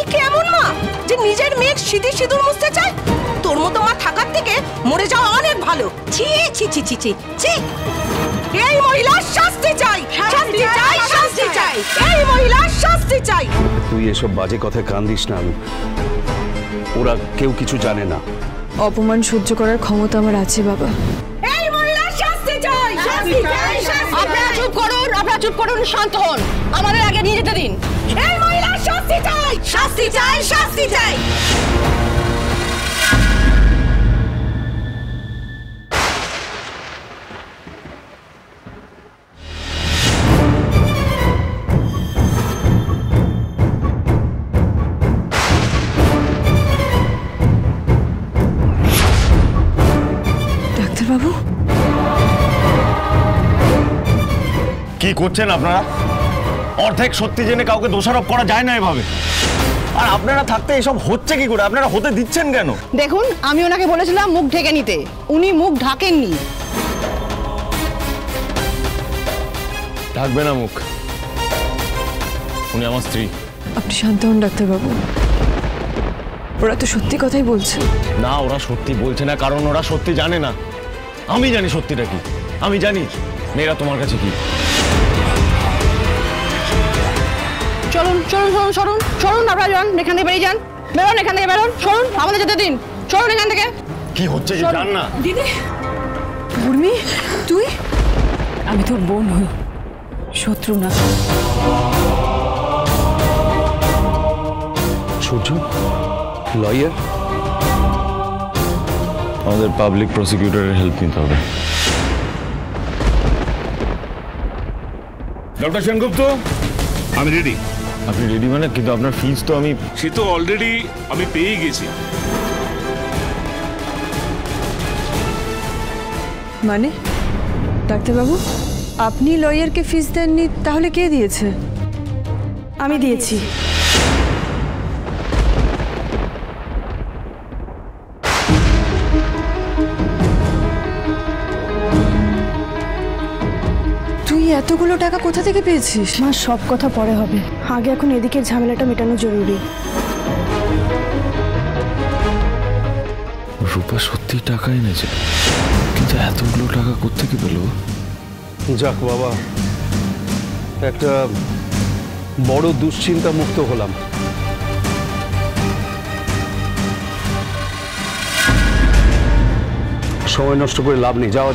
ই কেমন মা যে নিজের মেয়ের সিঁদুর সিঁদুর মুছতে চায়? তোর মতো মা থাকার থেকে মরে যাওয়া অনেক ভালো। ছি ছি ছি ছি ছি ছি। এই মহিলার শাস্তি চাই, শাস্তি চাই, শাস্তি চাই, এই মহিলার শাস্তি চাই। তুই এসব বাজে কথায় কান দিস না। ওরা কেউ কিছু জানে না। অপমান সহ্য করার ক্ষমতা আমার আছে বাবা। এই মহিলার শাস্তি চাই, শাস্তি চাই, শাস্তি চাই। আপনারা চুপ করুন, আপনারা চুপ করুন, শান্ত হন, আমাদের আগে নিয়ে যেতে দিন। এই মহিলার শাস্তি চাই, শাস্তি চাই, শাস্তি চাই। ডাক্তারবাবু, কি করছেন আপনারা? অর্ধেক সত্যি জেনে কাউকে দোষারোপ করা যায় না এভাবে। আর আপনারা থাকতে এসব হচ্ছে কি করে? আপনারা হতে দিচ্ছেন কেন? দেখুন, আমি ওনাকে বলেছিলাম মুখ ঢেকে নিতে, উনি মুখ ঢাকেননি। ঢাকবে না মুখ, উনি আমার স্ত্রী। আপনি শান্ত হন ডাক্তারবাবু, ওরা তো সত্যি কথাই বলছে। না, ওরা সত্যি বলছে না, কারণ ওরা সত্যি জানে না। আমি জানি সত্যিটা কি। আমি জানি মেয়েরা তোমার কাছে কি। চলুন চলুন চলুন সরুন সরুন, আপনারা যান, এখান থেকে বেরিয়ে যান, বেরোন এখান থেকে, বেরোন, সরুন, আমাদের যেতে দিন, সরুন এখান থেকে। কি হচ্ছে যে জান না? দিদি, উর্মি, তুই? আমি তোর বোন হই, শত্রু না। সূর্য লয়ার? আমাদের পাবলিক প্রসিকিউটরের হেল্প নিতে হবে। ডক্টর সেনগুপ্ত, আমি রেডি। আপনি রেডি মানে? কিন্তু আপনার ফিজ তো আমি... সে তো অলরেডি আমি পেয়ে গেছি। মানে ডাক্তারবাবু, আপনি লয়ারকে ফিস দেননি, তাহলে কে দিয়েছে? আমি দিয়েছি। তুই এতগুলো টাকা কোথা থেকে পেয়েছিস? মা, সব কথা পরে হবে, আগে এখন এদিকের ঝামেলাটা মেটানো জরুরি। রূপা সত্যি টাকা এনেছে, কিন্তু এতগুলো টাকা কোত্থেকে পেল? যাক বাবা, একটা বড় দুশ্চিন্তা মুক্ত হলাম। সময় নষ্ট করে লাভ নেই, যাও।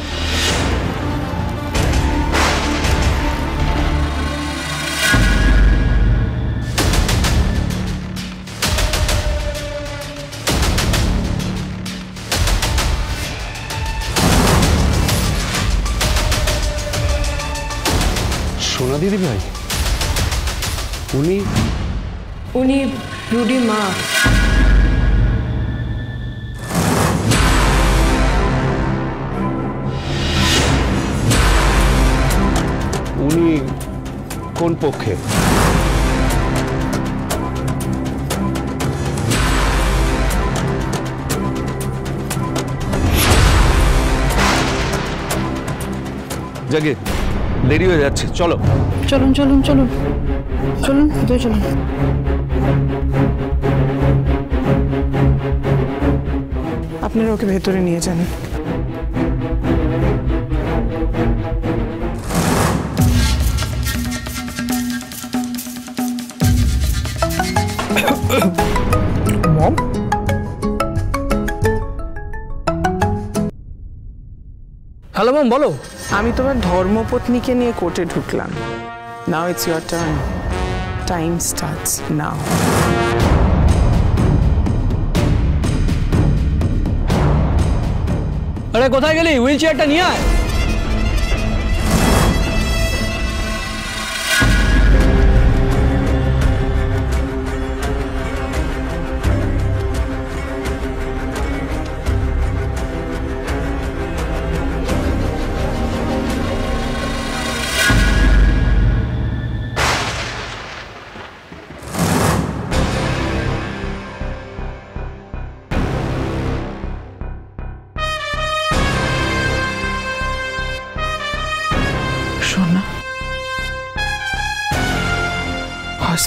সোনা দিদি ভাই, উনি রুডি মা। উনি কোন পক্ষে? জাগে, দেরি হয়ে যাচ্ছে, চলো। চলুন চলুন চলুন চলুন, ভিতরে চলুন। আপনারা ওকে ভেতরে নিয়ে যান। মম, হ্যালো মম, বলো। আমি তোমার ধর্মপত্নীকে নিয়ে কোর্টে ঢুকলাম। Now it's your turn. Time starts now. আরে কোথায় গেলি? হুইল চেয়ারটা নিয়ে আয়।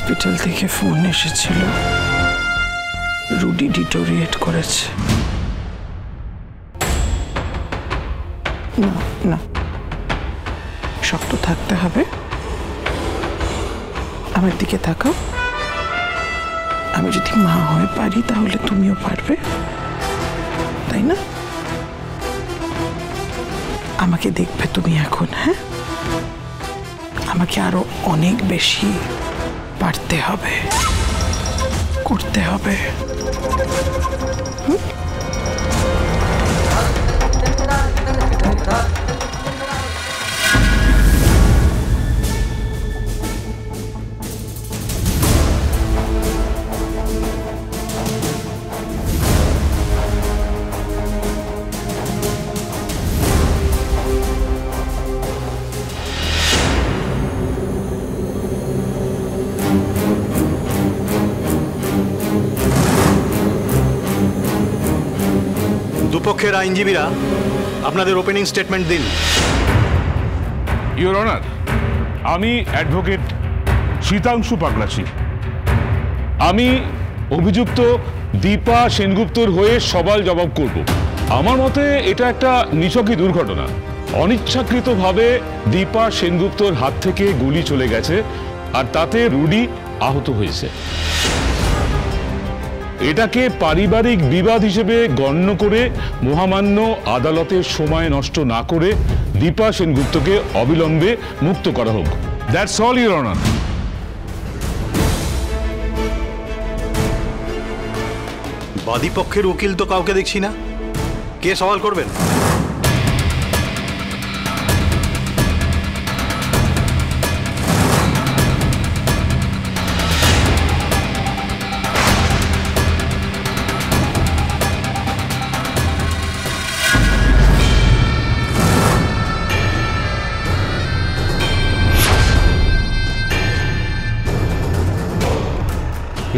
হসপিটাল থেকে ফোন এসেছিল, রুডি ডিটোরিয়েট করেছে। না না, শক্ত থাকতে হবে। আমার দিকে তাকাও। আমি যদি মা হয়ে পারি তাহলে তুমিও পারবে, তাই না? আমাকে দেখবে তুমি এখন, হ্যাঁ? আমাকে আরো অনেক বেশি পারতে হবে, করতে হবে। দুপক্ষের আইনজীবীরা আপনাদের ওপেনিং স্টেটমেন্ট দিন। ইওর অনার, আমি অ্যাডভোকেট শীতাংশু পাগলাচি। আমি অভিযুক্ত দীপা সেনগুপ্তর হয়ে সওয়াল জবাব করব। আমার মতে এটা একটা নিছকই দুর্ঘটনা। অনিচ্ছাকৃতভাবে দীপা সেনগুপ্তর হাত থেকে গুলি চলে গেছে, আর তাতে রুডি আহত হয়েছে। এটাকে পারিবারিক বিবাদ হিসেবে গণ্য করে মহামান্য আদালতের সময় নষ্ট না করে দীপা সেনগুপ্তকে অবিলম্বে মুক্ত করা হোক। That's all your honour. বাদী পক্ষের উকিল তো কাউকে দেখছি না, কে সওয়াল করবেন?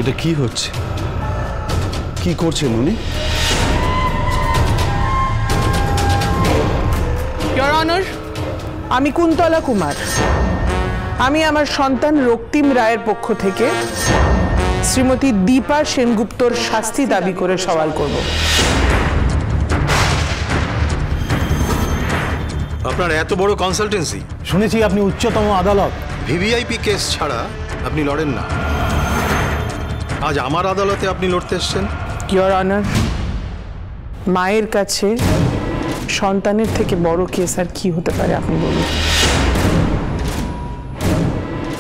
এটা কি হচ্ছে? কি করছেন উনি? ইওর অনার, আমি কুন্তলা কুমার। আমি আমার সন্তান রক্তিম রায়ের পক্ষ থেকে শ্রীমতী দীপা সেনগুপ্তর শাস্তি দাবি করে সওয়াল করব। আপনার এত বড় কনসালটেন্সি, শুনেছি আপনি উচ্চতম আদালত। ভিভিআইপি কেস ছাড়া আপনি লড়েন না, আজ আমার আদালতে আপনি লড়তে এসছেন। ইওর অনার, মায়ের কাছে সন্তানের থেকে বড় কেস আর কি হতে পারে আপনি বলুন?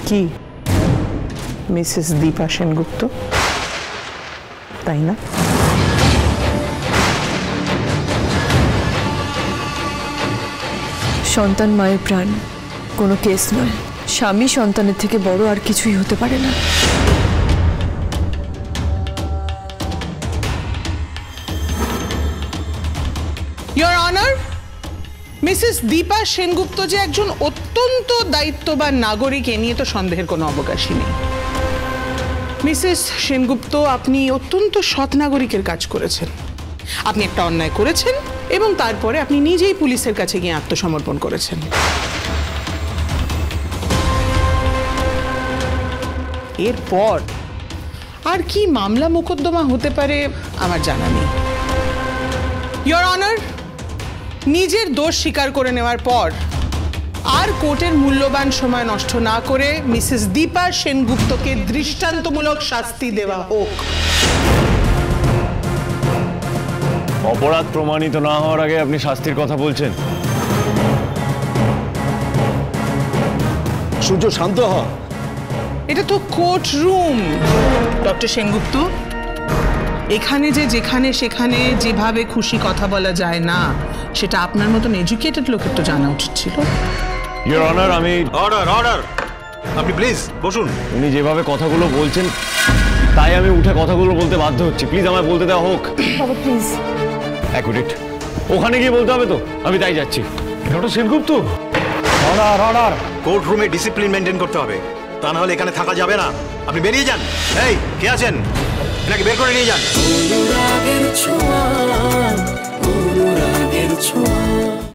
কি মিসেস দীপা সেনগুপ্ত, তাই না? সন্তান মায়ের প্রাণ, কোনো কেস নয়। স্বামী সন্তানের থেকে বড় আর কিছুই হতে পারে না। Your honour, Mrs Dipa Sengupta যে একজন অত্যন্ত দায়িত্ববান নাগরিক, এ নিয়ে তো সন্দেহের কোনো অবকাশই নেই। মিসেস সেনগুপ্ত, আপনি অত্যন্ত সৎ নাগরিকের কাজ করেছেন। আপনি একটা অন্যায় করেছেন এবং তারপরে আপনি নিজেই পুলিশের কাছে গিয়ে আত্মসমর্পণ করেছেন। এরপর আর কি মামলা মোকদ্দমা হতে পারে আমার জানা নেই। ইওর অনার, নিজের দোষ স্বীকার করে নেওয়ার পর আর কোর্টের মূল্যবান সময় নষ্ট না করে মিসেস দীপা সেনগুপ্তকে দৃষ্টান্তমূলক শাস্তি দেওয়া হোক। অপরাধ প্রমাণিত না হওয়ার আগে আপনি শাস্তির কথা বলছেন? সূর্য, শান্ত হ। এটা তো কোর্ট রুম ডক্টর সেনগুপ্ত। এখানে যে যেখানে সেখানে যেভাবে খুশি কথা বলা যায় না, সেটা আপনার মতন এডুকেটেড লোকের তো জানা উচিত ছিল। ইওর অনার, আমি অর্ডার অর্ডার, আপনি প্লিজ বসুন। উনি যেভাবে কথাগুলো বলছেন তাই আমি উঠে কথাগুলো বলতে বাধ্য হচ্ছি। প্লিজ আমায় বলতে দেওয়া হোক। বাবা প্লিজ। এক মিনিট, ওখানে গিয়ে বলতে হবে তো? আমি তাই যাচ্ছি। Doctor Sengupta, order order. Court রুমে ডিসিপ্লিন মেনটেন করতে হবে, তা না হলে এখানে থাকা যাবে না। আপনি বেরিয়ে যান। এই, কে আছেন? এনাকে বের করে নিয়ে যান।